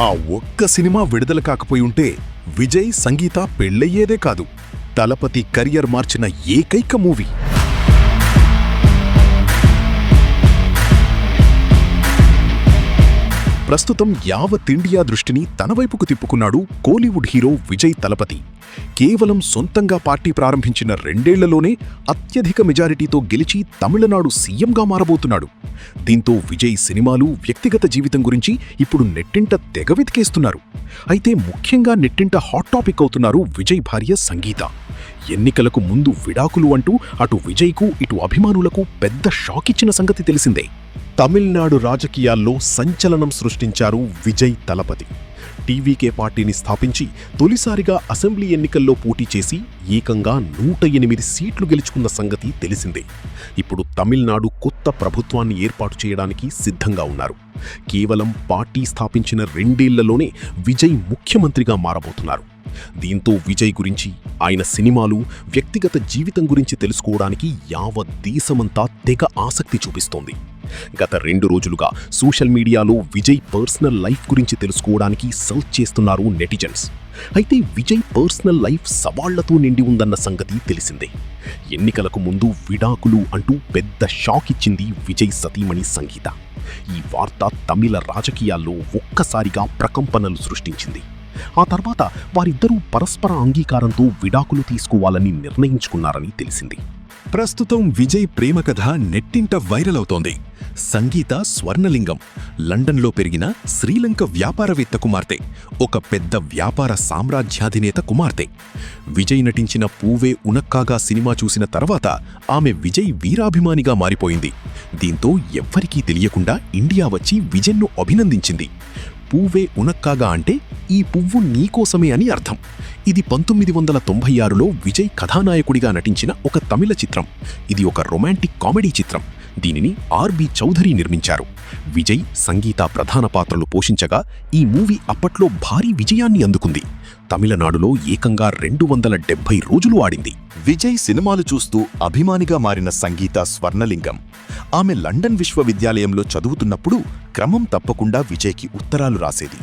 ఆ ఒక్క సినిమా విడుదల కాకపోయుంటే విజయ్ సంగీత పెళ్ళయ్యేదే కాదు. తలపతి కెరియర్ మార్చిన ఏకైక మూవీ. ప్రస్తుతం యావత్ ఇండియా దృష్టిని తన వైపుకు తిప్పుకున్నాడు కోలీవుడ్ హీరో విజయ్ తలపతి. కేవలం సొంతంగా పార్టీ ప్రారంభించిన 2 ఏళ్లలోనే అత్యధిక మెజారిటీతో గెలిచి తమిళనాడు సీఎంగా మారబోతున్నాడు. దీంతో విజయ్ సినిమాలు, వ్యక్తిగత జీవితం గురించి ఇప్పుడు నెట్టింట తెగ వెతికేస్తున్నారు. అయితే ముఖ్యంగా నెట్టింట హాట్ టాపిక్ అవుతున్నారు విజయ్ భార్య సంగీత. ఎన్నికలకు ముందు విడాకులు అంటూ అటు విజయ్కు ఇటు అభిమానులకు పెద్ద షాక్ ఇచ్చిన సంగతి తెలిసిందే. తమిళనాడు రాజకీయాల్లో సంచలనం సృష్టించారు విజయ్ తలపతి. టీవీకే పార్టీని స్థాపించి తొలిసారిగా అసెంబ్లీ ఎన్నికల్లో పోటీ చేసి ఏకంగా 108 సీట్లు గెలుచుకున్న సంగతి తెలిసిందే. ఇప్పుడు తమిళనాడు కొత్త ప్రభుత్వాన్ని ఏర్పాటు చేయడానికి సిద్ధంగా ఉన్నారు. కేవలం పార్టీ స్థాపించిన 2 ఏళ్లలోనే విజయ్ ముఖ్యమంత్రిగా మారబోతున్నారు. దీంతో విజయ్ గురించి, ఆయన సినిమాలు, వ్యక్తిగత జీవితం గురించి తెలుసుకోవడానికి యావత్ దేశమంతా తెగ ఆసక్తి చూపిస్తోంది. గత 2 రోజులుగా సోషల్ మీడియాలో విజయ్ పర్సనల్ లైఫ్ గురించి తెలుసుకోవడానికి సర్చ్ చేస్తున్నారు నెటిజన్స్. అయితే విజయ్ పర్సనల్ లైఫ్ సవాళ్లతో నిండి ఉందన్న సంగతి తెలిసిందే. ఎన్నికలకు ముందు విడాకులు అంటూ పెద్ద షాక్ ఇచ్చింది విజయ్ సతీమణి సంగీత. ఈ వార్త తమిళ రాజకీయాల్లో ఒక్కసారిగా ప్రకంపనలు సృష్టించింది. ఆ తర్వాత వారిద్దరూ పరస్పర అంగీకారంతో విడాకులు తీసుకోవాలని నిర్ణయించుకున్నారని తెలిసింది. ప్రస్తుతం విజయ్ ప్రేమ కథ నెట్టింట వైరల్ అవుతోంది. సంగీత స్వర్ణలింగం, లండన్లో పెరిగిన శ్రీలంక వ్యాపారవేత్త కుమార్తె, ఒక పెద్ద వ్యాపార సామ్రాజ్యాధినేత కుమార్తె. విజయ్ నటించిన పూవే ఉనక్కాగా సినిమా చూసిన తర్వాత ఆమె విజయ్ వీరాభిమానిగా మారిపోయింది. దీంతో ఎవ్వరికీ తెలియకుండా ఇండియా వచ్చి విజయ్ను అభినందించింది. పూవే ఉనక్కాగా అంటే ఈ పువ్వు నీకోసమే అని అర్థం. ఇది 1996లో విజయ్ కథానాయకుడిగా నటించిన ఒక తమిళ చిత్రం. ఇది ఒక రొమాంటిక్ కామెడీ చిత్రం. దీనిని ఆర్బి చౌధరి నిర్మించారు. విజయ్, సంగీత ప్రధాన పాత్రలు పోషించగా ఈ మూవీ అప్పట్లో భారీ విజయాన్ని అందుకుంది. తమిళనాడులో ఏకంగా 270 రోజులు ఆడింది. విజయ్ సినిమాలు చూస్తూ అభిమానిగా మారిన సంగీత స్వర్ణలింగం. ఆమె లండన్ విశ్వవిద్యాలయంలో చదువుతున్నప్పుడు క్రమం తప్పకుండా విజయ్కి ఉత్తరాలు రాసేది.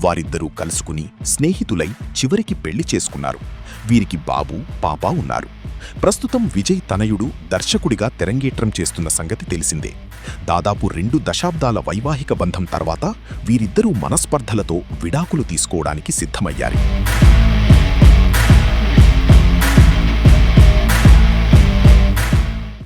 వారిద్దరూ కలుసుకుని స్నేహితులై చివరికి పెళ్లి చేసుకున్నారు. వీరికి బాబు, పాప ఉన్నారు. ప్రస్తుతం విజయ్ తనయుడు దర్శకుడిగా తెరంగేట్రం చేస్తున్న సంగతి తెలిసిందే. దాదాపు 2 దశాబ్దాల వైవాహిక బంధం తర్వాత వీరిద్దరూ మనస్పర్ధలతో విడాకులు తీసుకోవడానికి సిద్ధమయ్యారు.